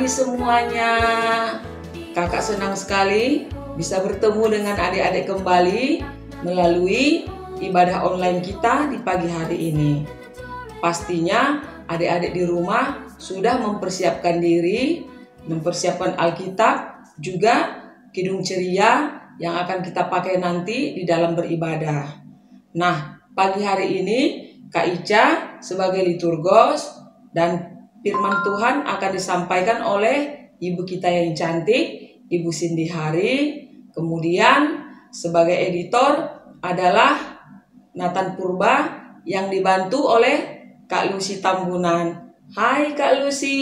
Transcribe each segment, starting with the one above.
pagi semuanya. Kakak senang sekali bisa bertemu dengan adik-adik kembali melalui ibadah online kita di pagi hari ini. Pastinya adik-adik di rumah sudah mempersiapkan diri, mempersiapkan Alkitab, juga kidung ceria yang akan kita pakai nanti di dalam beribadah. Nah, pagi hari ini Kak Ica sebagai liturgos dan firman Tuhan akan disampaikan oleh ibu kita yang cantik, Ibu Cindy Hari. Kemudian sebagai editor adalah Nathan Purba yang dibantu oleh Kak Lucy Tambunan. Hai Kak Lucy.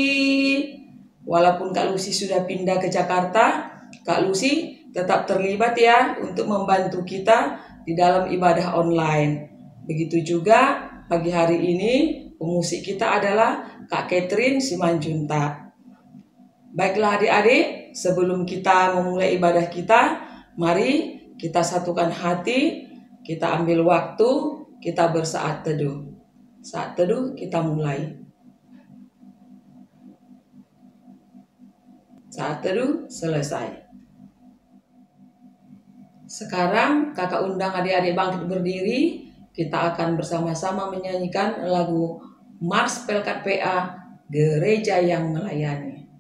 Walaupun Kak Lucy sudah pindah ke Jakarta, Kak Lucy tetap terlibat ya untuk membantu kita di dalam ibadah online. Begitu juga pagi hari ini pemusik kita adalah Kak Catherine Simanjuntak. Baiklah adik-adik, sebelum kita memulai ibadah kita, mari kita satukan hati, kita ambil waktu, kita bersaat teduh. Saat teduh kita mulai. Saat teduh selesai. Sekarang kakak undang adik-adik bangkit berdiri. Kita akan bersama-sama menyanyikan lagu Mars Pelkat PA, Gereja yang Melayani.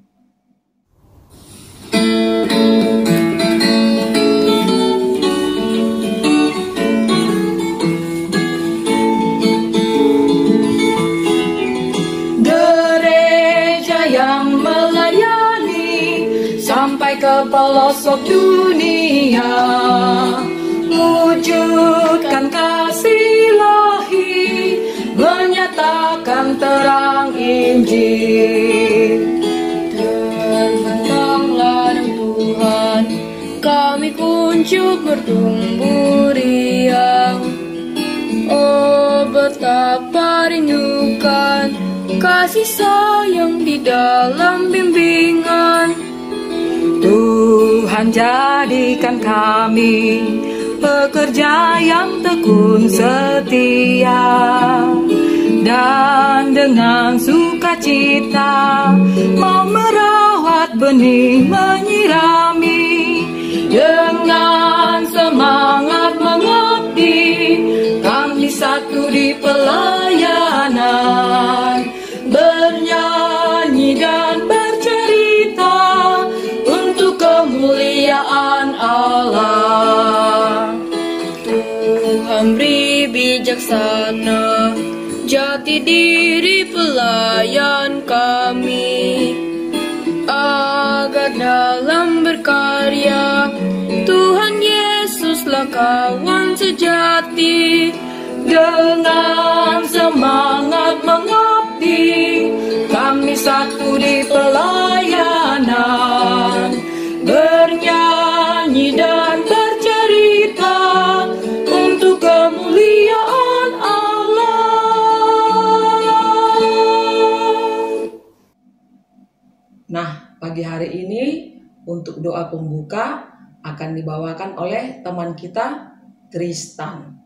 Gereja yang melayani sampai ke pelosok dunia, wujudkan kasih ilahi, menyatakan terang Injil. Terbentanglah Tuhan, kami kuncup bertumbuh riang. Oh, betapa rindukan kasih sayang di dalam bimbingan. Tuhan jadikan kami pekerja yang tekun setia, dan dengan sukacita mau merawat benih, menyirami. Dengan semangat mengabdi, kami satu di pelayanan, bernyanyi dan bercerita untuk kemuliaan Allah. Tuhan beri bijaksana jati diri pelayan kami, agar dalam berkarya Tuhan Yesuslah kawan sejati. Dengan semangat mengabdi, kami satu di pelayanan, bernyanyi dan bercerita untuk kemuliaan Allah. Nah, pagi hari ini untuk doa pembuka akan dibawakan oleh teman kita, Tristan.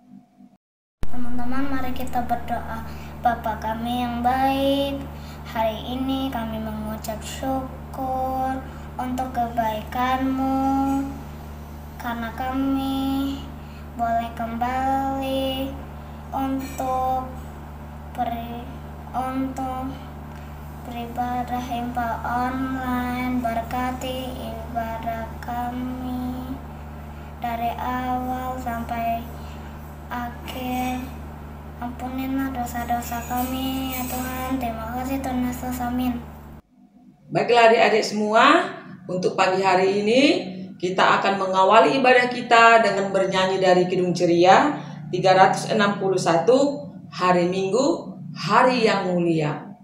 Teman-teman, mari kita berdoa. Bapa kami yang baik, hari ini kami mengucap syukur untuk kebaikan-Mu, karena kami boleh kembali untuk beribadah himpa online. Berkati ibadah kami dari awal sampai akhir. Ampunilah dosa-dosa kami ya Tuhan. Terima kasih Tuhan Yesus, amin. Baiklah adik-adik semua, untuk pagi hari ini kita akan mengawali ibadah kita dengan bernyanyi dari Kidung Ceria 361, Hari Minggu, Hari yang Mulia.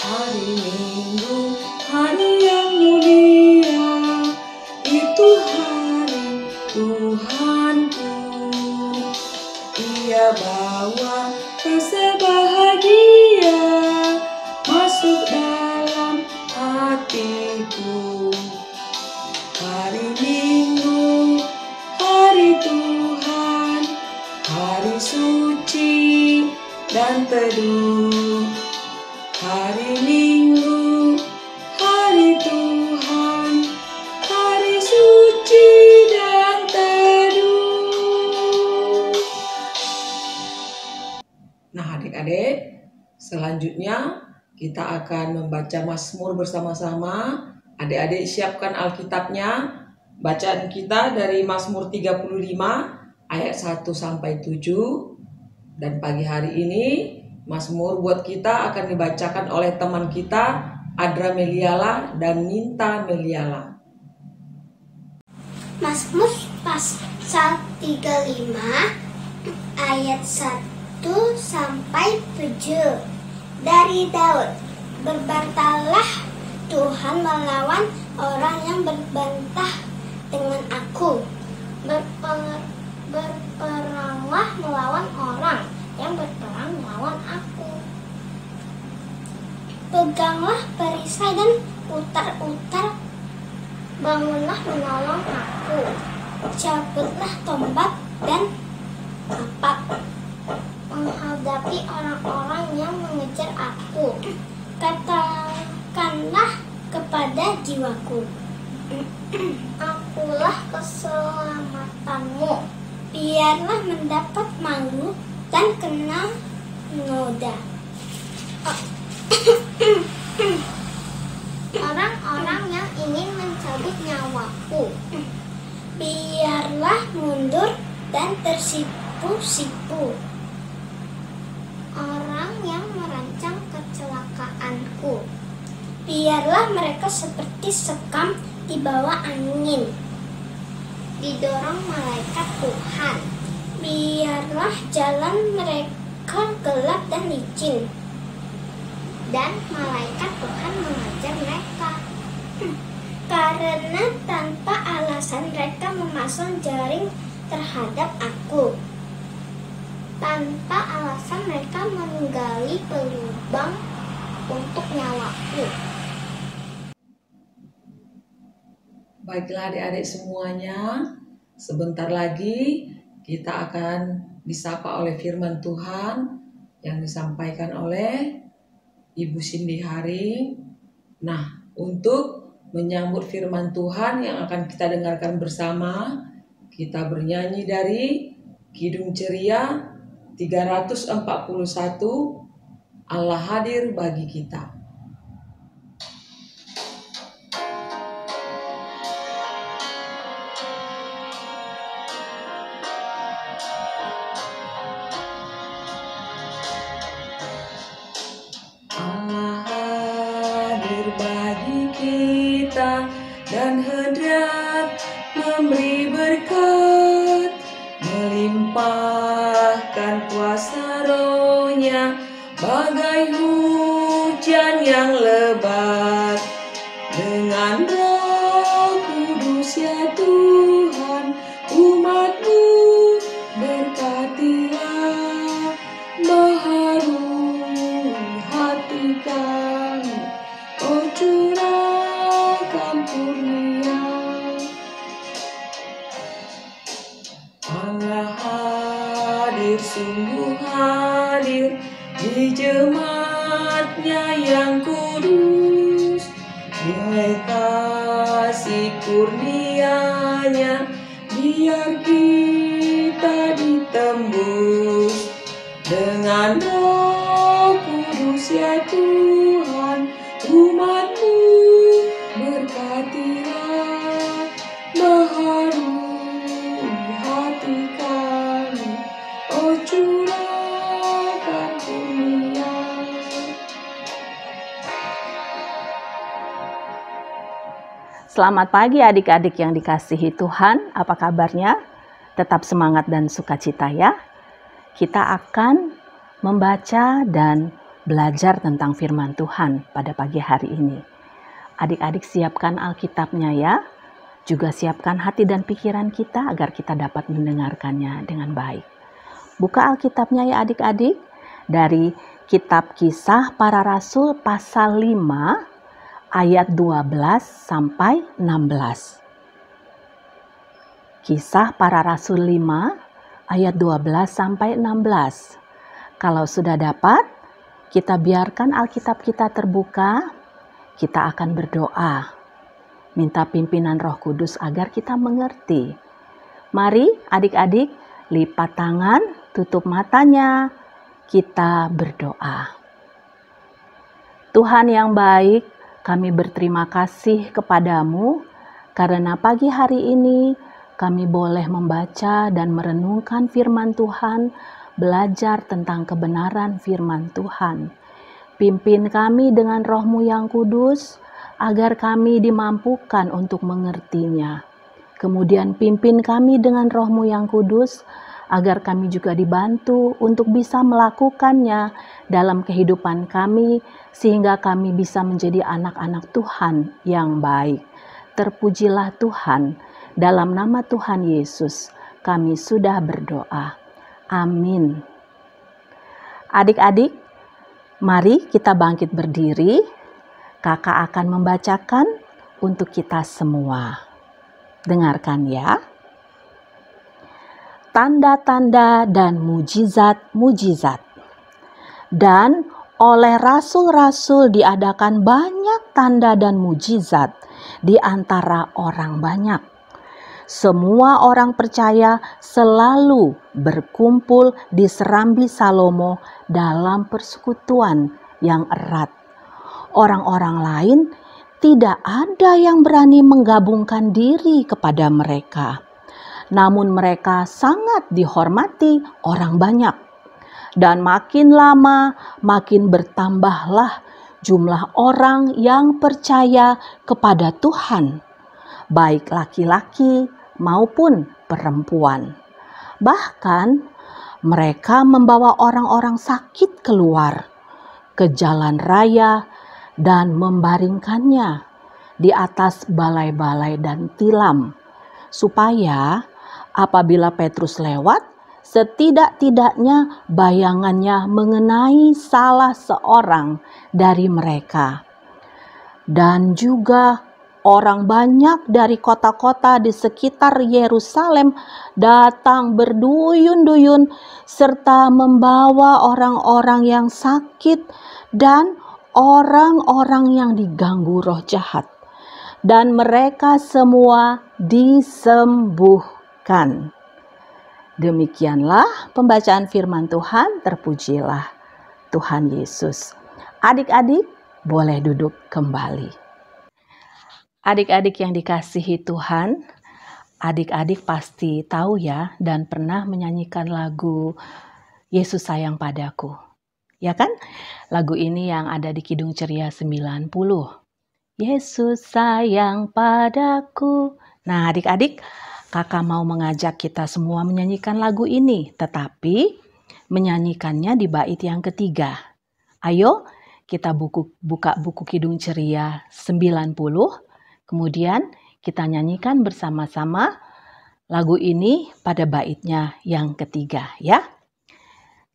Hari Minggu, hari yang mulia, itu hari Tuhanku. Ia bawa rasa bahagia masuk dalam hatiku. Hari Minggu, hari Tuhan, hari suci dan teduh. Hari Minggu, hari Tuhan, hari suci dan teduh. Nah, adik-adik, selanjutnya kita akan membaca Mazmur bersama-sama. Adik-adik siapkan Alkitabnya. Bacaan kita dari Mazmur 35 ayat 1 sampai 7. Dan pagi hari ini Mazmur buat kita akan dibacakan oleh teman kita Adra Meliala dan Ninta Meliala. Mazmur pasal 35 ayat 1 sampai 7. Dari Daud. Berbantalah Tuhan melawan orang yang berbantah dengan aku. Berperanglah melawan orang yang berperang melawan aku. Peganglah perisai dan utar-utar, bangunlah menolong aku. Cabutlah tombak dan kapak, menghadapi orang-orang yang mengejar aku. Katakanlah kepada jiwaku, akulah keselamatanmu. Biarlah mendapat malu dan kena noda orang-orang yang ingin mencabut nyawaku. Biarlah mundur dan tersipu-sipu orang yang merancang kecelakaanku. Biarlah mereka seperti sekam di bawah angin, didorong malaikat Tuhan. Biarlah jalan mereka gelap dan licin, dan malaikat Tuhan mengajar mereka. Karena tanpa alasan mereka memasang jaring terhadap aku. Tanpa alasan mereka menggali pelubang untuk nyawaku. Baiklah adik-adik semuanya, sebentar lagi kita akan disapa oleh firman Tuhan yang disampaikan oleh Ibu Cindy Haring. Nah, untuk menyambut firman Tuhan yang akan kita dengarkan bersama, kita bernyanyi dari Kidung Ceria 341, Allah hadir bagi kita. Allah hadir bagi kita dan hendak memberi berkat, melimpahkan kuasa Roh-Nya bagai hujan yang lebat. Dengan Roh Kudus ya Tuhan, umat-Mu berkatilah, baharui hati kami, oh curahkan kurnia. Allah hadir, sungguh hadir di jemaat-Nya yang kudus. Nilai kasih kurnia-Nya biar kita ditembus. Dengan Roh Kudus ya Tuhan, umat-Mu berkatilah, baharui hati kami, oh curahkan kurnia. Selamat pagi adik-adik yang dikasihi Tuhan, apa kabarnya? Tetap semangat dan sukacita ya. Kita akan membaca dan belajar tentang firman Tuhan pada pagi hari ini. Adik-adik siapkan Alkitabnya ya. Juga siapkan hati dan pikiran kita agar kita dapat mendengarkannya dengan baik. Buka Alkitabnya ya adik-adik. Dari Kitab Kisah Para Rasul pasal 5 ayat 12 sampai 16. Kisah Para Rasul 5 ayat 12 sampai 16. Kalau sudah dapat, kita biarkan Alkitab kita terbuka, kita akan berdoa. Minta pimpinan Roh Kudus agar kita mengerti. Mari adik-adik lipat tangan, tutup matanya, kita berdoa. Tuhan yang baik, kami berterima kasih kepadamu karena pagi hari ini kami boleh membaca dan merenungkan firman Tuhan, belajar tentang kebenaran firman Tuhan. Pimpin kami dengan Roh-Mu yang kudus, agar kami dimampukan untuk mengertinya. Kemudian pimpin kami dengan Roh-Mu yang kudus, agar kami juga dibantu untuk bisa melakukannya dalam kehidupan kami, sehingga kami bisa menjadi anak-anak Tuhan yang baik. Terpujilah Tuhan, dalam nama Tuhan Yesus kami sudah berdoa. Amin. Adik-adik, mari kita bangkit berdiri. Kakak akan membacakan untuk kita semua. Dengarkan ya. Tanda-tanda dan mujizat-mujizat. Dan oleh rasul-rasul diadakan banyak tanda dan mujizat di antara orang banyak. Semua orang percaya selalu berkumpul di serambi Salomo dalam persekutuan yang erat. Orang-orang lain tidak ada yang berani menggabungkan diri kepada mereka. Namun mereka sangat dihormati orang banyak. Dan makin lama makin bertambahlah jumlah orang yang percaya kepada Tuhan, baik laki-laki maupun perempuan. Bahkan mereka membawa orang-orang sakit keluar ke jalan raya dan membaringkannya di atas balai-balai dan tilam, supaya apabila Petrus lewat, setidak-tidaknya bayangannya mengenai salah seorang dari mereka. Dan juga orang banyak dari kota-kota di sekitar Yerusalem datang berduyun-duyun serta membawa orang-orang yang sakit dan orang-orang yang diganggu roh jahat, dan mereka semua disembuhkan. Demikianlah pembacaan firman Tuhan. Terpujilah Tuhan Yesus. Adik-adik boleh duduk kembali. Adik-adik yang dikasihi Tuhan, adik-adik pasti tahu ya dan pernah menyanyikan lagu Yesus Sayang Padaku. Ya kan? Lagu ini yang ada di Kidung Ceria 90. Yesus sayang padaku. Nah adik-adik, kakak mau mengajak kita semua menyanyikan lagu ini. Tetapi menyanyikannya di bait yang ketiga. Ayo kita buka buku Kidung Ceria 90. Kemudian kita nyanyikan bersama-sama lagu ini pada baitnya yang ketiga ya.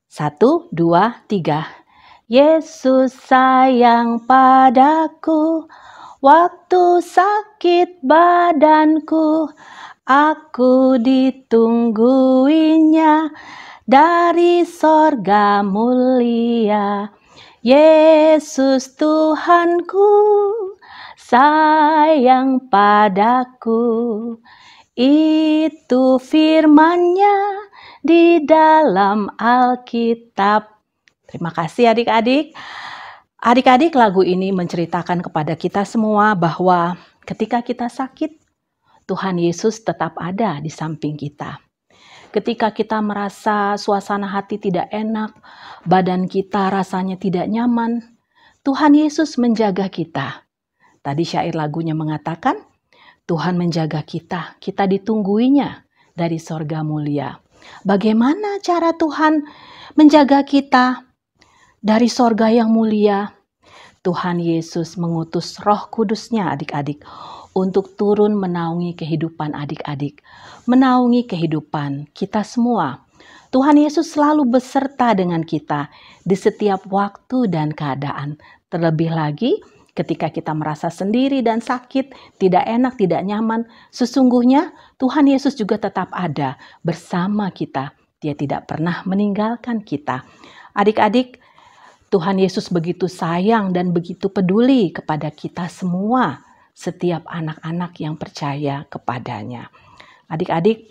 1, 2, 3. Yesus sayang padaku, waktu sakit badanku, aku ditungguinya dari sorga mulia. Yesus Tuhanku, sayang padaku, itu firman-Nya di dalam Alkitab. Terima kasih adik-adik. Adik-adik, lagu ini menceritakan kepada kita semua bahwa ketika kita sakit, Tuhan Yesus tetap ada di samping kita. Ketika kita merasa suasana hati tidak enak, badan kita rasanya tidak nyaman, Tuhan Yesus menjaga kita. Tadi syair lagunya mengatakan, Tuhan menjaga kita, kita ditungguinya dari sorga mulia. Bagaimana cara Tuhan menjaga kita dari sorga yang mulia? Tuhan Yesus mengutus Roh Kudus-Nya adik-adik untuk turun menaungi kehidupan adik-adik, menaungi kehidupan kita semua. Tuhan Yesus selalu beserta dengan kita di setiap waktu dan keadaan. Terlebih lagi Ketika kita merasa sendiri dan sakit, tidak enak, tidak nyaman, sesungguhnya Tuhan Yesus juga tetap ada bersama kita. Dia tidak pernah meninggalkan kita. Adik-adik, Tuhan Yesus begitu sayang dan begitu peduli kepada kita semua, setiap anak-anak yang percaya kepadanya. Adik-adik,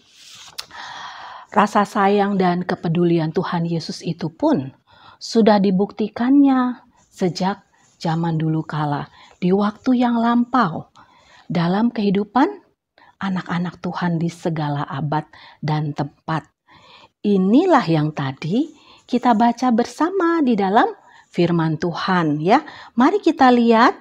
rasa sayang dan kepedulian Tuhan Yesus itu pun sudah dibuktikannya sejak zaman dulu kala, di waktu yang lampau, dalam kehidupan anak-anak Tuhan di segala abad dan tempat. Inilah yang tadi kita baca bersama di dalam firman Tuhan, ya. Mari kita lihat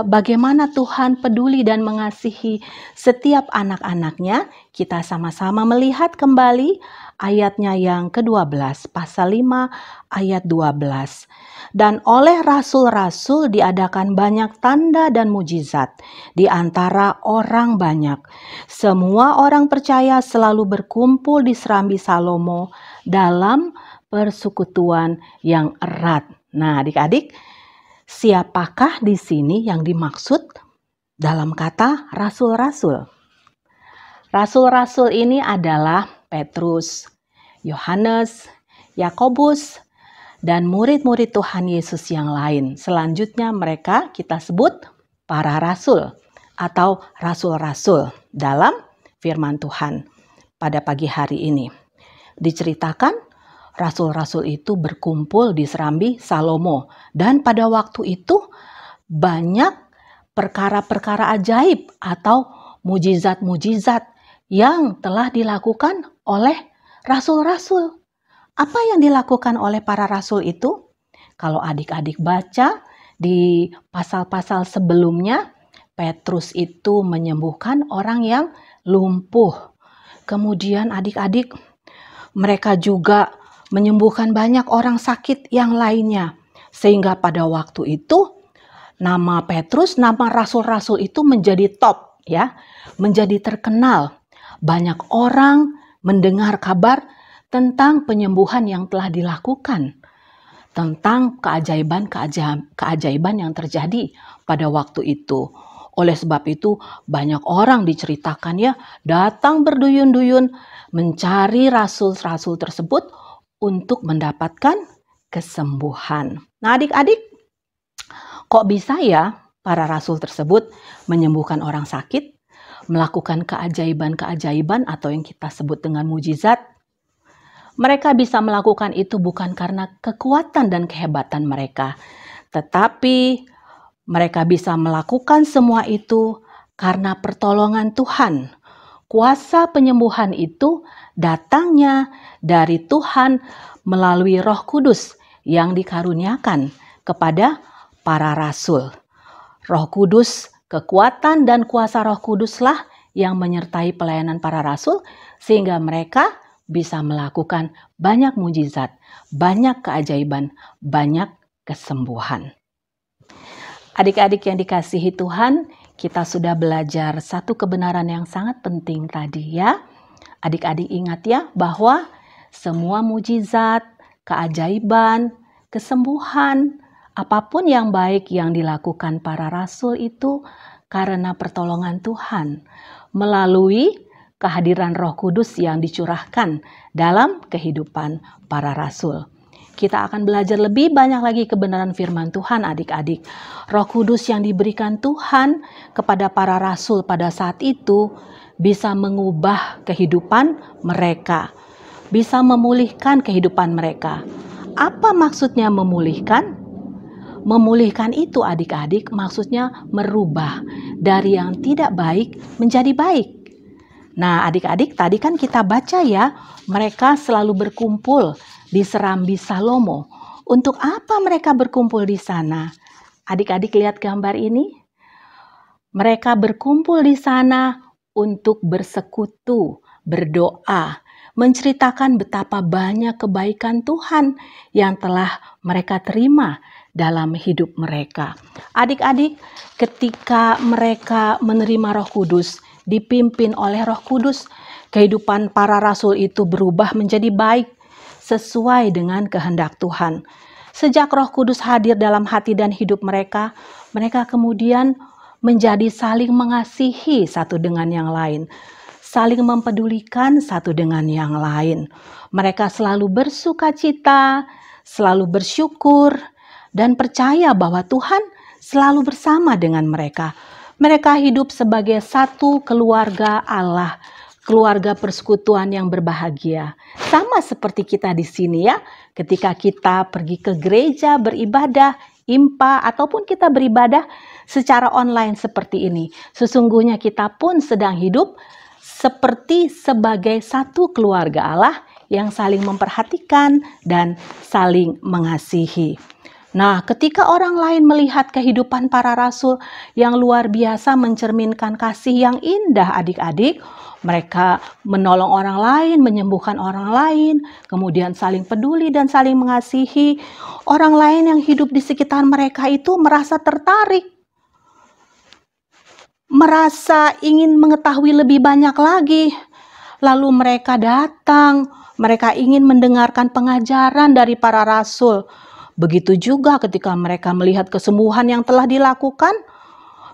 bagaimana Tuhan peduli dan mengasihi setiap anak-anaknya. Kita sama-sama melihat kembali ayatnya yang ke-12, pasal 5 ayat 12. Dan oleh rasul-rasul diadakan banyak tanda dan mujizat di antara orang banyak. Semua orang percaya selalu berkumpul di serambi Salomo dalam persekutuan yang erat. Nah, adik-adik, siapakah di sini yang dimaksud dalam kata rasul-rasul? Rasul-rasul ini adalah Petrus, Yohanes, Yakobus, dan murid-murid Tuhan Yesus yang lain. Selanjutnya mereka kita sebut para rasul atau rasul-rasul dalam firman Tuhan pada pagi hari ini. Diceritakan rasul-rasul itu berkumpul di serambi Salomo, dan pada waktu itu banyak perkara-perkara ajaib atau mujizat-mujizat yang telah dilakukan oleh rasul-rasul. Apa yang dilakukan oleh para rasul itu? Kalau adik-adik baca di pasal-pasal sebelumnya, Petrus itu menyembuhkan orang yang lumpuh. Kemudian adik-adik, mereka juga menyembuhkan banyak orang sakit yang lainnya. Sehingga pada waktu itu nama Petrus, nama rasul-rasul itu menjadi top, ya, menjadi terkenal. Banyak orang mendengar kabar tentang penyembuhan yang telah dilakukan, tentang keajaiban yang terjadi pada waktu itu. Oleh sebab itu banyak orang diceritakannya datang berduyun-duyun mencari rasul-rasul tersebut untuk mendapatkan kesembuhan. Nah, adik-adik, kok bisa ya para rasul tersebut menyembuhkan orang sakit, melakukan keajaiban-keajaiban atau yang kita sebut dengan mujizat? Mereka bisa melakukan itu bukan karena kekuatan dan kehebatan mereka, tetapi mereka bisa melakukan semua itu karena pertolongan Tuhan. Kuasa penyembuhan itu datangnya dari Tuhan melalui Roh Kudus yang dikaruniakan kepada para rasul. Roh Kudus, kekuatan dan kuasa Roh Kuduslah yang menyertai pelayanan para rasul sehingga mereka bisa melakukan banyak mujizat, banyak keajaiban, banyak kesembuhan. Adik-adik yang dikasihi Tuhan, kita sudah belajar satu kebenaran yang sangat penting tadi, ya. Adik-adik ingat ya bahwa semua mujizat, keajaiban, kesembuhan, apapun yang baik yang dilakukan para rasul itu karena pertolongan Tuhan melalui kehadiran Roh Kudus yang dicurahkan dalam kehidupan para rasul. Kita akan belajar lebih banyak lagi kebenaran firman Tuhan, adik-adik. Roh Kudus yang diberikan Tuhan kepada para rasul pada saat itu bisa mengubah kehidupan mereka, bisa memulihkan kehidupan mereka. Apa maksudnya memulihkan? Memulihkan itu, adik-adik, maksudnya merubah dari yang tidak baik menjadi baik. Nah, adik-adik, tadi kan kita baca ya, mereka selalu berkumpul di serambi Salomo. Untuk apa mereka berkumpul di sana? Adik-adik lihat gambar ini. Mereka berkumpul di sana untuk bersekutu, berdoa, menceritakan betapa banyak kebaikan Tuhan yang telah mereka terima dalam hidup mereka. Adik-adik, ketika mereka menerima Roh Kudus, dipimpin oleh Roh Kudus, kehidupan para rasul itu berubah menjadi baik sesuai dengan kehendak Tuhan. Sejak Roh Kudus hadir dalam hati dan hidup mereka, mereka kemudian menjadi saling mengasihi satu dengan yang lain, saling mempedulikan satu dengan yang lain. Mereka selalu bersukacita, selalu bersyukur, dan percaya bahwa Tuhan selalu bersama dengan mereka. Mereka hidup sebagai satu keluarga Allah, keluarga persekutuan yang berbahagia. Sama seperti kita di sini ya, ketika kita pergi ke gereja beribadah, IMPA, ataupun kita beribadah secara online seperti ini. Sesungguhnya kita pun sedang hidup seperti sebagai satu keluarga Allah yang saling memperhatikan dan saling mengasihi. Nah, ketika orang lain melihat kehidupan para rasul yang luar biasa mencerminkan kasih yang indah adik-adik, mereka menolong orang lain, menyembuhkan orang lain, kemudian saling peduli dan saling mengasihi. Orang lain yang hidup di sekitar mereka itu merasa tertarik, merasa ingin mengetahui lebih banyak lagi. Lalu mereka datang, mereka ingin mendengarkan pengajaran dari para rasul. Begitu juga ketika mereka melihat kesembuhan yang telah dilakukan,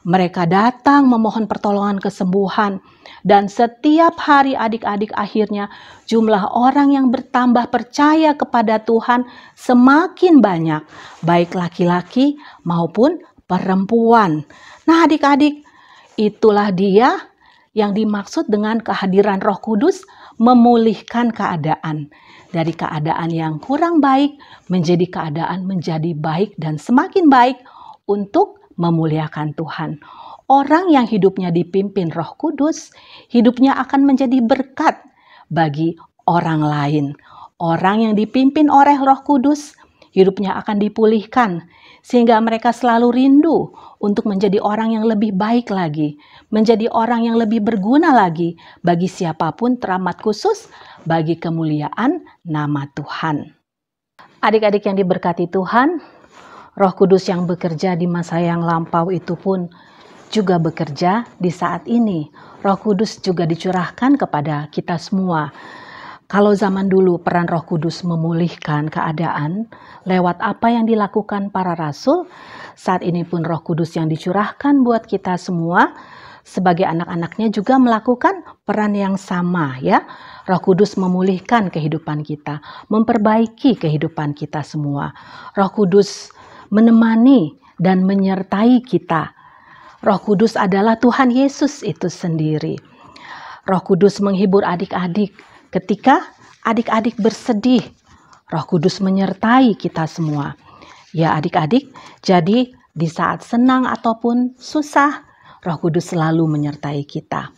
mereka datang memohon pertolongan kesembuhan. Dan setiap hari adik-adik akhirnya jumlah orang yang bertambah percaya kepada Tuhan semakin banyak, baik laki-laki maupun perempuan. Nah adik-adik, itulah dia yang dimaksud dengan kehadiran Roh Kudus memulihkan keadaan. Dari keadaan yang kurang baik menjadi keadaan menjadi baik dan semakin baik untuk memuliakan Tuhan. Orang yang hidupnya dipimpin Roh Kudus, hidupnya akan menjadi berkat bagi orang lain. Orang yang dipimpin oleh Roh Kudus, hidupnya akan dipulihkan, sehingga mereka selalu rindu untuk menjadi orang yang lebih baik lagi, menjadi orang yang lebih berguna lagi bagi siapapun, teramat khusus bagi kemuliaan nama Tuhan. Adik-adik yang diberkati Tuhan, Roh Kudus yang bekerja di masa yang lampau itu pun juga bekerja di saat ini. Roh Kudus juga dicurahkan kepada kita semua. Kalau zaman dulu peran Roh Kudus memulihkan keadaan lewat apa yang dilakukan para rasul, saat ini pun Roh Kudus yang dicurahkan buat kita semua sebagai anak-anaknya juga melakukan peran yang sama ya. Roh Kudus memulihkan kehidupan kita, memperbaiki kehidupan kita semua. Roh Kudus menemani dan menyertai kita. Roh Kudus adalah Tuhan Yesus itu sendiri. Roh Kudus menghibur adik-adik ketika adik-adik bersedih. Roh Kudus menyertai kita semua. Ya adik-adik, jadi di saat senang ataupun susah, Roh Kudus selalu menyertai kita.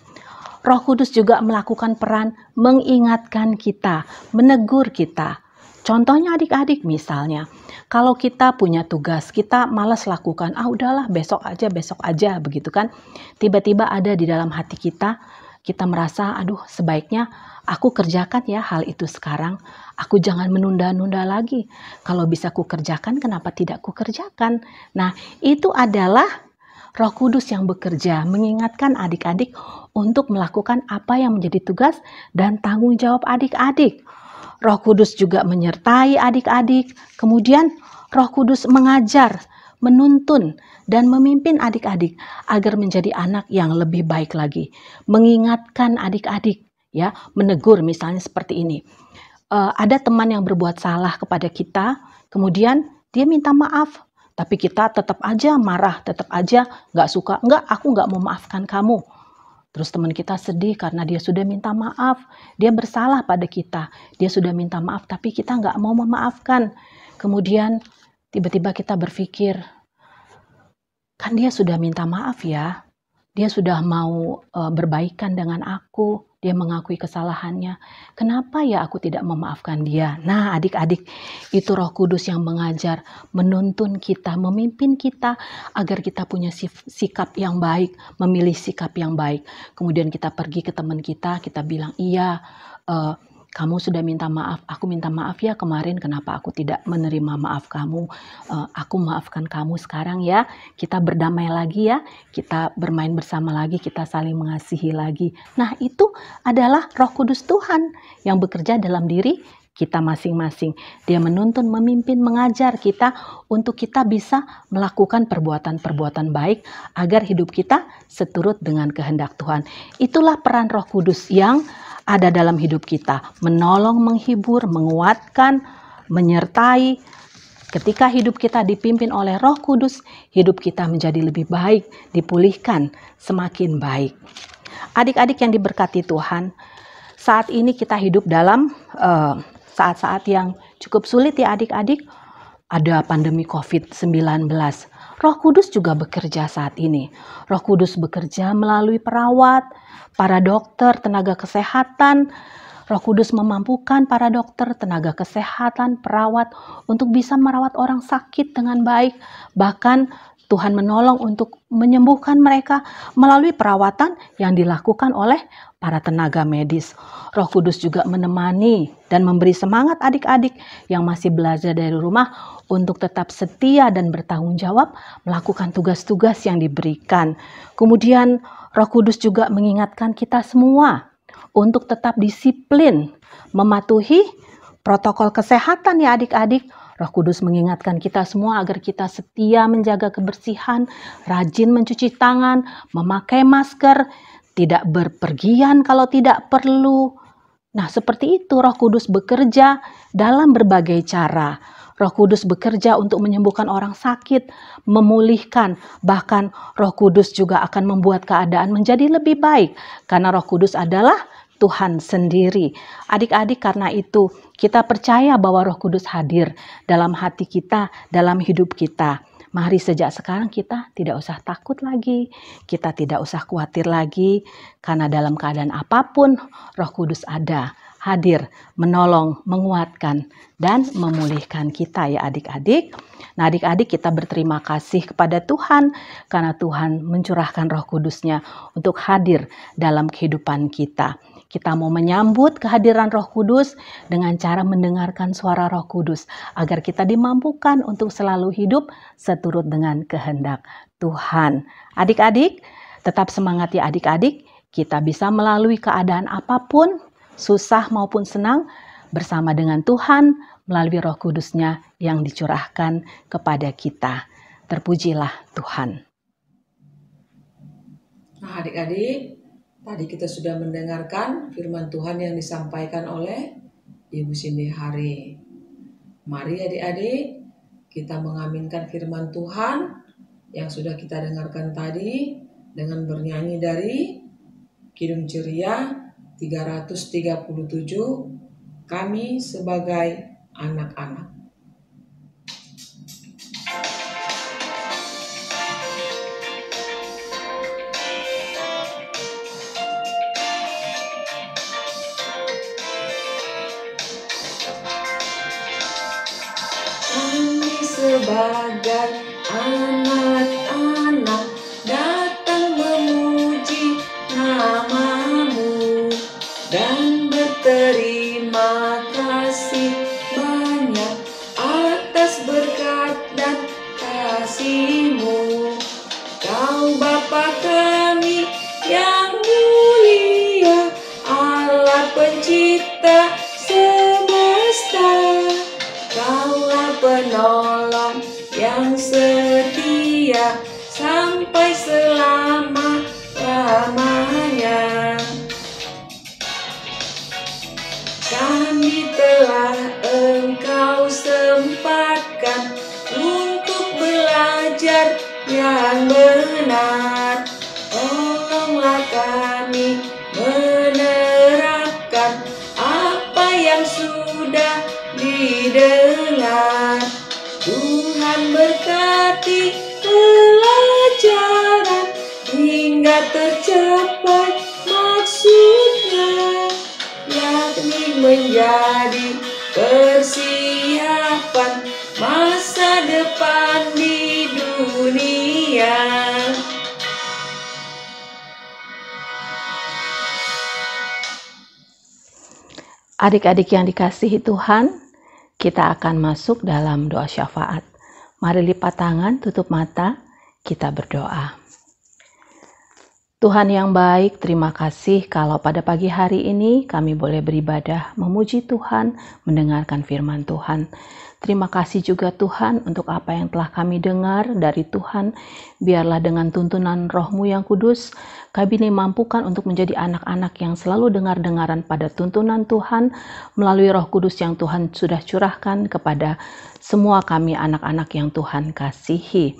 Roh Kudus juga melakukan peran mengingatkan kita, menegur kita. Contohnya adik-adik misalnya, kalau kita punya tugas, kita malas lakukan, udahlah besok aja begitu kan. Tiba-tiba ada di dalam hati kita merasa, sebaiknya aku kerjakan ya hal itu sekarang. Aku jangan menunda-nunda lagi. Kalau bisa ku kerjakan, kenapa tidak ku kerjakan? Nah, itu adalah Roh Kudus yang bekerja, mengingatkan adik-adik untuk melakukan apa yang menjadi tugas dan tanggung jawab adik-adik. Roh Kudus juga menyertai adik-adik, kemudian Roh Kudus mengajar, menuntun, dan memimpin adik-adik agar menjadi anak yang lebih baik lagi. Mengingatkan adik-adik, ya, menegur misalnya seperti ini. Ada teman yang berbuat salah kepada kita, kemudian dia minta maaf, tapi kita tetap aja marah, tetap aja nggak suka, aku nggak mau maafkan kamu. Terus teman kita sedih karena dia sudah minta maaf, dia bersalah pada kita, dia sudah minta maaf tapi kita nggak mau memaafkan. Kemudian tiba-tiba kita berpikir, kan dia sudah minta maaf ya, dia sudah mau berbaikan dengan aku, dia mengakui kesalahannya, kenapa ya aku tidak memaafkan dia? Nah adik-adik, itu Roh Kudus yang mengajar, menuntun kita, memimpin kita agar kita punya sikap yang baik, memilih sikap yang baik. Kemudian kita pergi ke teman kita bilang, iya kamu sudah minta maaf, aku minta maaf ya kemarin kenapa aku tidak menerima maaf kamu. Aku maafkan kamu sekarang ya, kita berdamai lagi ya, kita bermain bersama lagi, kita saling mengasihi lagi. Nah itu adalah Roh Kudus Tuhan yang bekerja dalam diri kita masing-masing. Dia menuntun, memimpin, mengajar kita untuk kita bisa melakukan perbuatan-perbuatan baik agar hidup kita seturut dengan kehendak Tuhan. Itulah peran Roh Kudus yang ada dalam hidup kita, menolong, menghibur, menguatkan, menyertai. Ketika hidup kita dipimpin oleh Roh Kudus, hidup kita menjadi lebih baik, dipulihkan semakin baik. Adik-adik yang diberkati Tuhan, saat ini kita hidup dalam saat-saat yang cukup sulit ya adik-adik. Ada pandemi COVID-19. Roh Kudus juga bekerja saat ini. Roh Kudus bekerja melalui perawat, para dokter, tenaga kesehatan. Roh Kudus memampukan para dokter, tenaga kesehatan, perawat untuk bisa merawat orang sakit dengan baik. Bahkan Tuhan menolong untuk menyembuhkan mereka melalui perawatan yang dilakukan oleh para tenaga medis. Roh Kudus juga menemani dan memberi semangat adik-adik yang masih belajar dari rumah untuk tetap setia dan bertanggung jawab melakukan tugas-tugas yang diberikan. Kemudian Roh Kudus juga mengingatkan kita semua untuk tetap disiplin, mematuhi protokol kesehatan ya adik-adik. Roh Kudus mengingatkan kita semua agar kita setia menjaga kebersihan, rajin mencuci tangan, memakai masker, tidak berpergian kalau tidak perlu. Nah, seperti itu Roh Kudus bekerja dalam berbagai cara. Roh Kudus bekerja untuk menyembuhkan orang sakit, memulihkan, bahkan Roh Kudus juga akan membuat keadaan menjadi lebih baik karena Roh Kudus adalah Tuhan sendiri. Adik-adik, karena itu kita percaya bahwa Roh Kudus hadir dalam hati kita, dalam hidup kita. Mari sejak sekarang kita tidak usah takut lagi, kita tidak usah khawatir lagi, karena dalam keadaan apapun Roh Kudus ada, hadir, menolong, menguatkan, dan memulihkan kita ya adik-adik. Nah adik-adik, kita berterima kasih kepada Tuhan karena Tuhan mencurahkan Roh Kudus-Nya untuk hadir dalam kehidupan kita. Kita mau menyambut kehadiran Roh Kudus dengan cara mendengarkan suara Roh Kudus agar kita dimampukan untuk selalu hidup seturut dengan kehendak Tuhan. Adik-adik, tetap semangat ya adik-adik. Kita bisa melalui keadaan apapun, susah maupun senang, bersama dengan Tuhan melalui Roh Kudus-Nya yang dicurahkan kepada kita. Terpujilah Tuhan. Nah adik-adik, tadi kita sudah mendengarkan firman Tuhan yang disampaikan oleh Ibu Cindy Hari. Mari adik-adik, kita mengaminkan firman Tuhan yang sudah kita dengarkan tadi dengan bernyanyi dari Kidung Ceria 337, Kami Sebagai Anak-anak. Sebagai anak-anak datang memuji nama-Mu dan berterima kasih banyak atas berkat dan kasih-Mu. Kau Bapa kami yang mulia, Allah pencipta semesta, Kaulah penolong yang setia sampai selama-lamanya. Kami telah Engkau sempatkan untuk belajar yang benar. Tolonglah kami menerapkan apa yang sudah didengar. Tuhan berkati pelajaran hingga tercapai maksudnya, yakni menjadi persiapan masa depan di dunia. Adik-adik yang dikasihi Tuhan, kita akan masuk dalam doa syafaat. Mari lipat tangan, tutup mata, kita berdoa. Tuhan yang baik, terima kasih kalau pada pagi hari ini kami boleh beribadah, memuji Tuhan, mendengarkan firman Tuhan. Terima kasih juga Tuhan untuk apa yang telah kami dengar dari Tuhan. Biarlah dengan tuntunan Roh-Mu yang kudus, kami dimampukan untuk menjadi anak-anak yang selalu dengar-dengaran pada tuntunan Tuhan melalui Roh Kudus yang Tuhan sudah curahkan kepada semua kami anak-anak yang Tuhan kasihi.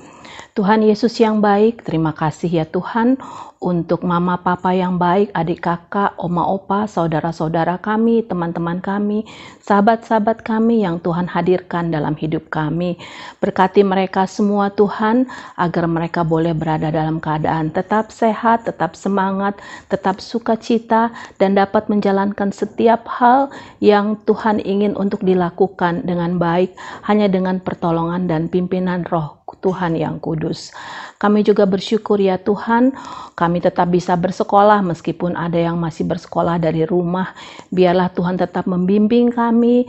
Tuhan Yesus yang baik, terima kasih ya Tuhan untuk mama papa yang baik, adik kakak, oma opa, saudara-saudara kami, teman-teman kami, sahabat-sahabat kami yang Tuhan hadirkan dalam hidup kami. Berkati mereka semua Tuhan, agar mereka boleh berada dalam keadaan tetap sehat, tetap semangat, tetap sukacita, dan dapat menjalankan setiap hal yang Tuhan ingin untuk dilakukan dengan baik, hanya dengan pertolongan dan pimpinan Roh Tuhan yang kudus. Kami juga bersyukur ya Tuhan, kami tetap bisa bersekolah meskipun ada yang masih bersekolah dari rumah. Biarlah Tuhan tetap membimbing kami,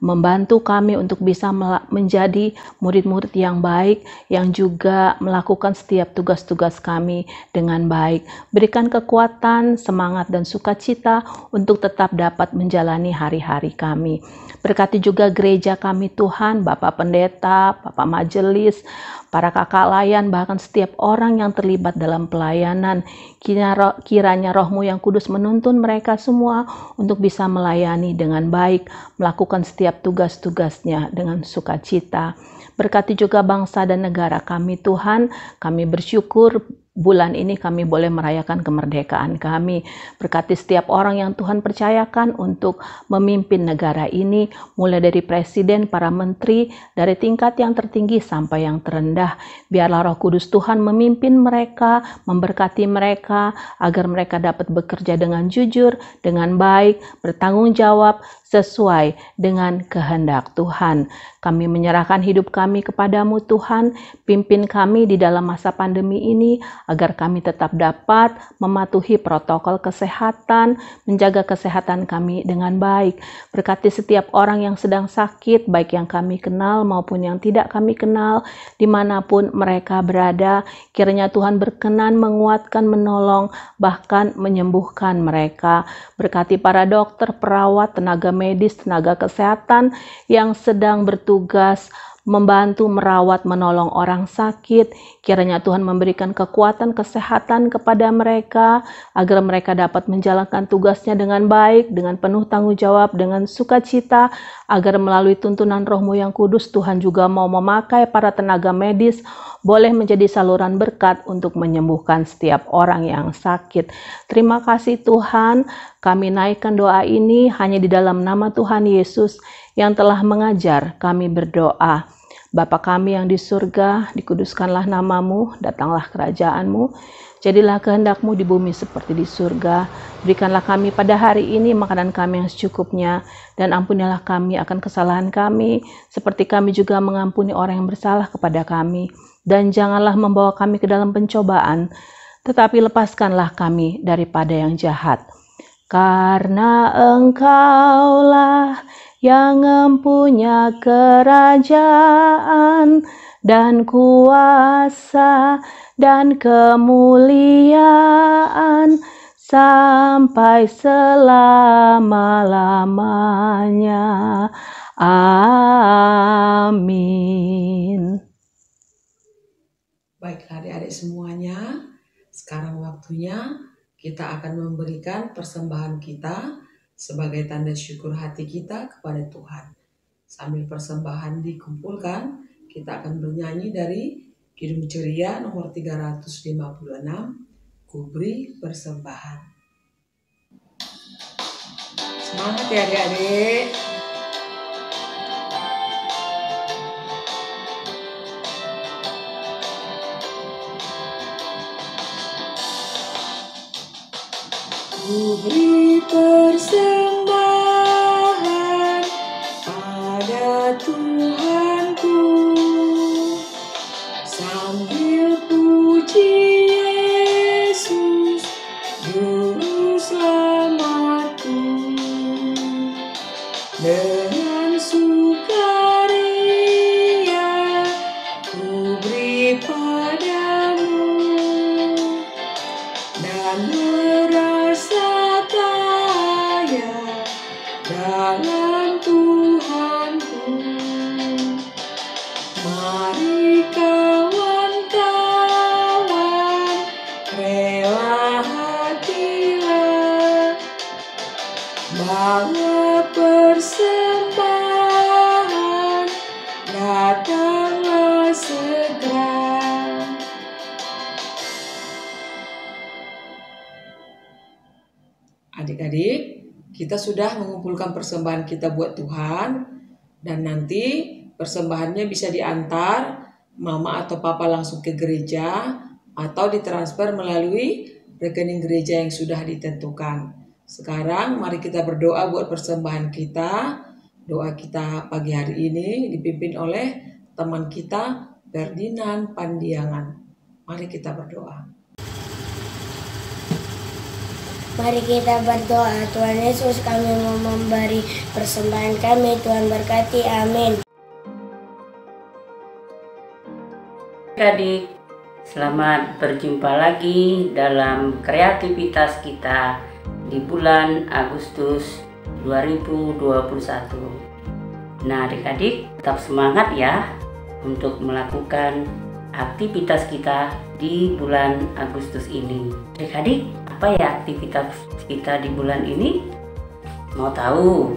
membantu kami untuk bisa menjadi murid-murid yang baik, yang juga melakukan setiap tugas-tugas kami dengan baik. Berikan kekuatan, semangat, dan sukacita untuk tetap dapat menjalani hari-hari kami. Berkati juga gereja kami Tuhan, Bapak Pendeta, Bapak Majelis, para kakak layan, bahkan setiap orang yang terlibat dalam pelayanan. Kiranya Roh-Mu yang kudus menuntun mereka semua untuk bisa melayani dengan baik, melakukan setiap tugas-tugasnya dengan sukacita. Berkati juga bangsa dan negara kami Tuhan, kami bersyukur bulan ini kami boleh merayakan kemerdekaan kami. Berkati setiap orang yang Tuhan percayakan untuk memimpin negara ini, mulai dari presiden, para menteri, dari tingkat yang tertinggi sampai yang terendah. Biarlah Roh Kudus Tuhan memimpin mereka, memberkati mereka, agar mereka dapat bekerja dengan jujur, dengan baik, bertanggung jawab, sesuai dengan kehendak Tuhan. Kami menyerahkan hidup kami kepadamu Tuhan, pimpin kami di dalam masa pandemi ini, agar kami tetap dapat mematuhi protokol kesehatan, menjaga kesehatan kami dengan baik. Berkati setiap orang yang sedang sakit, baik yang kami kenal maupun yang tidak kami kenal, dimanapun mereka berada, kiranya Tuhan berkenan menguatkan, menolong, bahkan menyembuhkan mereka. Berkati para dokter, perawat, tenaga medis, tenaga kesehatan yang sedang bertugas membantu, merawat, menolong orang sakit. Kiranya Tuhan memberikan kekuatan kesehatan kepada mereka, agar mereka dapat menjalankan tugasnya dengan baik, dengan penuh tanggung jawab, dengan sukacita, agar melalui tuntunan Roh-Mu yang kudus, Tuhan juga mau memakai para tenaga medis, boleh menjadi saluran berkat untuk menyembuhkan setiap orang yang sakit. Terima kasih Tuhan, kami naikkan doa ini hanya di dalam nama Tuhan Yesus yang telah mengajar kami berdoa. Bapa kami yang di surga, dikuduskanlah namamu, datanglah kerajaan-Mu, jadilah kehendak-Mu di bumi seperti di surga. Berikanlah kami pada hari ini makanan kami yang secukupnya, dan ampunilah kami akan kesalahan kami, seperti kami juga mengampuni orang yang bersalah kepada kami. Dan janganlah membawa kami ke dalam pencobaan, tetapi lepaskanlah kami daripada yang jahat. Karena Engkaulah yang mempunyai kerajaan dan kuasa dan kemuliaan sampai selama-lamanya. Amin. Baiklah adik-adik semuanya, sekarang waktunya kita akan memberikan persembahan kita sebagai tanda syukur hati kita kepada Tuhan. Sambil persembahan dikumpulkan, kita akan bernyanyi dari Kidung Ceria nomor 356, Kuberi Persembahan. Semangat ya adik-adik. Kuberi persembahan pada Tuhanku, sambil puji Yesus, Juru Selamatku. Dengan sukaria ku beri padamu, bawa persembahan, datanglah segera. Adik-adik, kita sudah mengumpulkan persembahan kita buat Tuhan, dan nanti persembahannya bisa diantar mama atau papa langsung ke gereja atau ditransfer melalui rekening gereja yang sudah ditentukan. Sekarang mari kita berdoa buat persembahan kita. Doa kita pagi hari ini dipimpin oleh teman kita Ferdinand Pandiangan. Mari kita berdoa. Mari kita berdoa. Tuhan Yesus, kami mau memberi persembahan kami. Tuhan berkati. Amin. Adik, selamat berjumpa lagi dalam kreativitas kita di bulan Agustus 2021. Nah, adik-adik tetap semangat ya untuk melakukan aktivitas kita di bulan Agustus ini. Adik-adik, apa ya aktivitas kita di bulan ini? Mau tahu?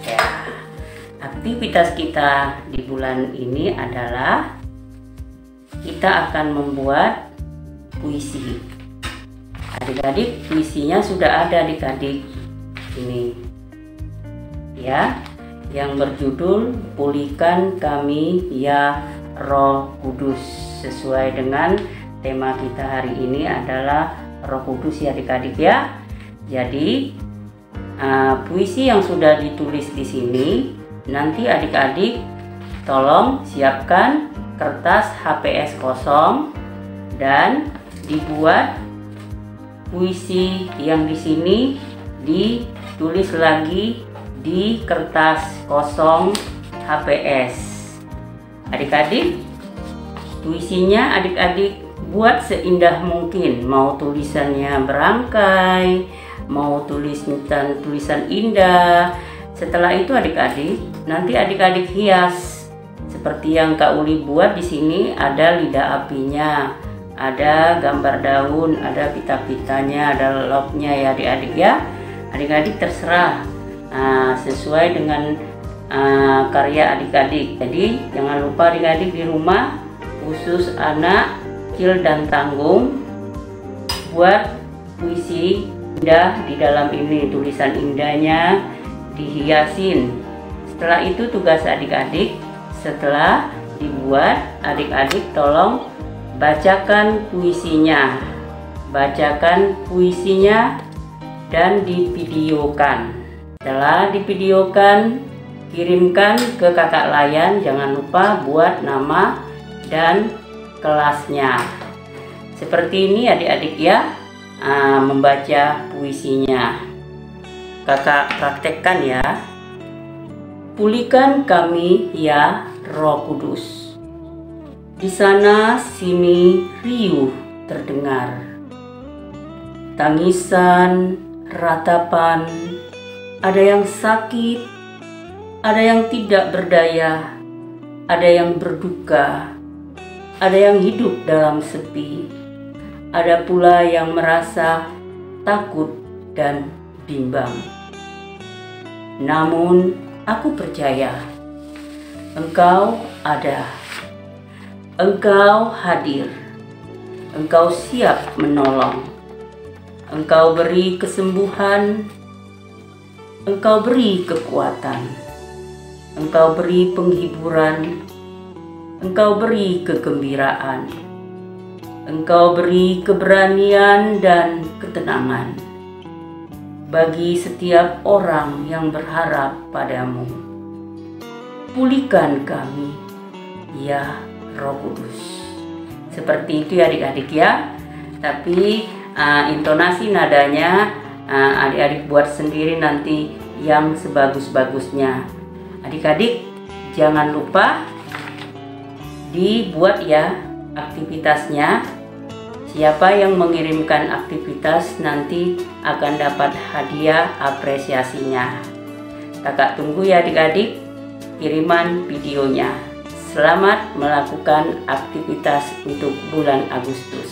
Ya, aktivitas kita di bulan ini adalah kita akan membuat puisi. Adik-adik, puisinya sudah ada adik-adik ini ya, yang berjudul Pulihkan Kami Ya Roh Kudus. Sesuai dengan tema kita hari ini adalah Roh Kudus ya adik-adik ya. Jadi puisi yang sudah ditulis di sini, nanti adik-adik tolong siapkan kertas HPS kosong dan dibuat puisi yang di sini ditulis lagi di kertas kosong HPS. Adik-adik, puisinya adik-adik buat seindah mungkin, mau tulisannya berangkai, mau tulisan indah. Setelah itu adik-adik, nanti adik-adik hias seperti yang Kak Uli buat di sini. Ada lidah apinya, ada gambar daun, ada pita-pitanya, ada love-nya ya adik-adik ya. Adik-adik terserah sesuai dengan karya adik-adik. Jadi jangan lupa adik-adik di rumah, khusus anak kecil dan tanggung, buat puisi indah di dalam ini, tulisan indahnya dihiasin. Setelah itu tugas adik-adik, setelah dibuat, adik-adik tolong bacakan puisinya dan divideokan. Setelah divideokan, kirimkan ke kakak Layan. Jangan lupa buat nama dan kelasnya. Seperti ini adik-adik ya, membaca puisinya. Kakak praktekkan ya. Pulihkan kami ya Roh Kudus. Di sana sini riuh terdengar, tangisan, ratapan, ada yang sakit, ada yang tidak berdaya, ada yang berduka, ada yang hidup dalam sepi, ada pula yang merasa takut dan bimbang. Namun aku percaya Engkau ada, Engkau hadir, Engkau siap menolong, Engkau beri kesembuhan, Engkau beri kekuatan, Engkau beri penghiburan, Engkau beri kegembiraan, Engkau beri keberanian dan ketenangan bagi setiap orang yang berharap padamu. Pulihkan kami ya Roh Kudus. Seperti itu ya adik-adik ya. Tapi intonasi nadanya adik-adik buat sendiri nanti yang sebagus-bagusnya. Adik-adik jangan lupa dibuat ya aktivitasnya. Siapa yang mengirimkan aktivitas nanti akan dapat hadiah apresiasinya. Kakak tunggu ya adik-adik kiriman videonya. Selamat melakukan aktivitas untuk bulan Agustus.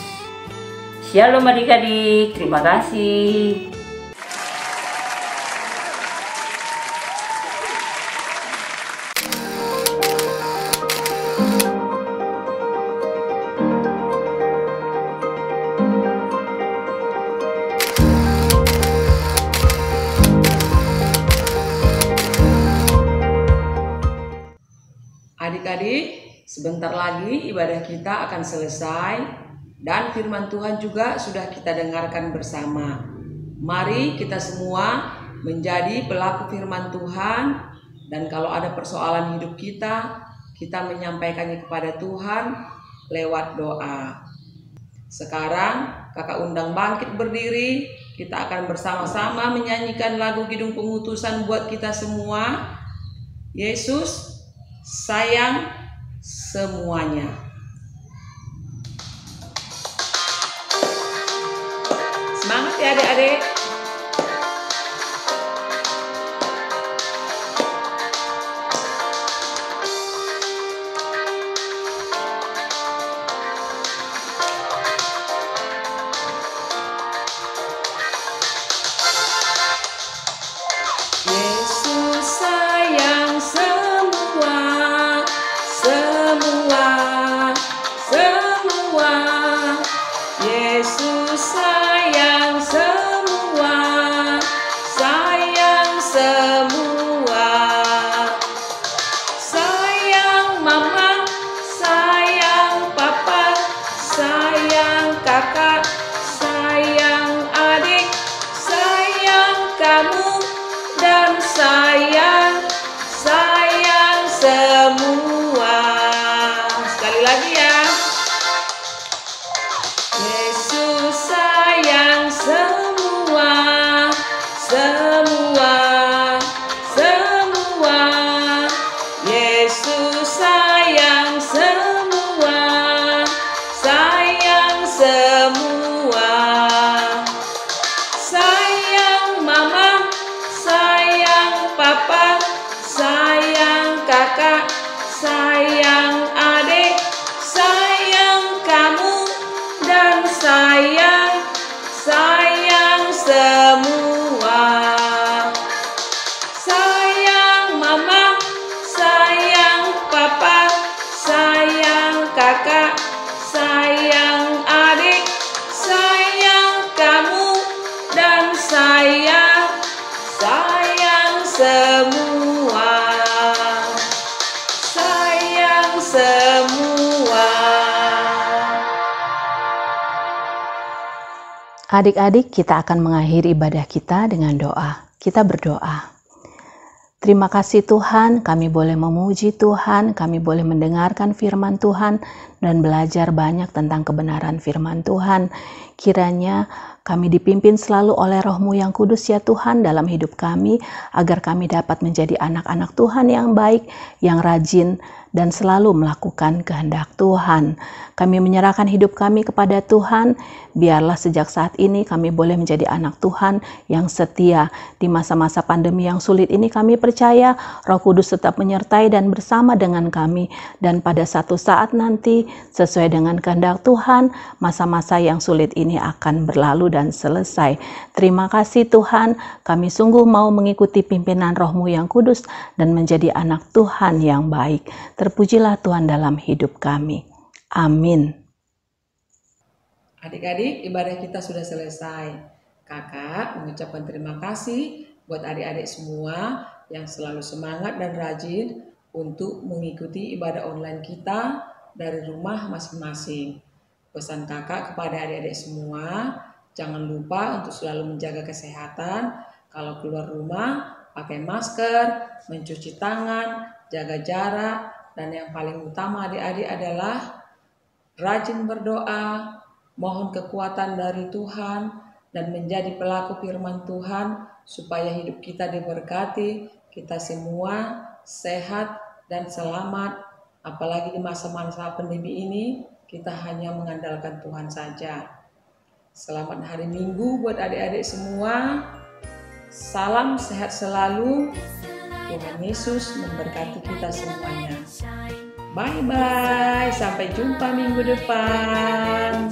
Shalom adik-adik, terima kasih. adik-adik, sebentar lagi ibadah kita akan selesai dan firman Tuhan juga sudah kita dengarkan bersama. Mari kita semua menjadi pelaku firman Tuhan, dan kalau ada persoalan hidup kita menyampaikannya kepada Tuhan lewat doa. Sekarang kakak undang bangkit berdiri, kita akan bersama-sama menyanyikan lagu Kidung Pengutusan buat kita semua. Yesus sayang semuanya. Semangat ya adik-adik. Yesus sayang semua, semua, semua. Yesus sayang semua, sayang semua. Sayang mama, sayang papa, sayang kakak, sayang adik, sayang kamu, dan sayang semua. Sekali lagi ya. Yesus sayang semua, semua, semua. Yesus sayang semua, sayang semua. Sayang mama, sayang papa, sayang kakak, sayang adik, sayang kamu, dan sayang semua. Sayang mama, sayang papa, sayang kakak, sayang adik, sayang kamu, dan sayang semua. Sayang semua. Adik-adik, kita akan mengakhiri ibadah kita dengan doa. Kita berdoa. Terima kasih Tuhan, kami boleh memuji Tuhan, kami boleh mendengarkan firman Tuhan dan belajar banyak tentang kebenaran firman Tuhan. Kiranya kami dipimpin selalu oleh Roh-Mu yang kudus ya Tuhan dalam hidup kami, agar kami dapat menjadi anak-anak Tuhan yang baik, yang rajin, dan selalu melakukan kehendak Tuhan. Kami menyerahkan hidup kami kepada Tuhan, biarlah sejak saat ini kami boleh menjadi anak Tuhan yang setia. Di masa-masa pandemi yang sulit ini kami percaya Roh Kudus tetap menyertai dan bersama dengan kami, dan pada satu saat nanti sesuai dengan kehendak Tuhan, masa-masa yang sulit ini akan berlalu dan selesai. Terima kasih Tuhan, kami sungguh mau mengikuti pimpinan Roh-Mu yang kudus dan menjadi anak Tuhan yang baik. Terpujilah Tuhan dalam hidup kami. Amin. Adik-adik, ibadah kita sudah selesai. Kakak mengucapkan terima kasih buat adik-adik semua yang selalu semangat dan rajin untuk mengikuti ibadah online kita dari rumah masing-masing. Pesan kakak kepada adik-adik semua, jangan lupa untuk selalu menjaga kesehatan. Kalau keluar rumah, pakai masker, mencuci tangan, jaga jarak, dan yang paling utama adik-adik adalah rajin berdoa, mohon kekuatan dari Tuhan, dan menjadi pelaku firman Tuhan supaya hidup kita diberkati, kita semua sehat dan selamat. Apalagi di masa-masa pandemi ini, kita hanya mengandalkan Tuhan saja. Selamat hari Minggu buat adik-adik semua. Salam sehat selalu. Tuhan Yesus memberkati kita semuanya. Bye-bye. Sampai jumpa minggu depan.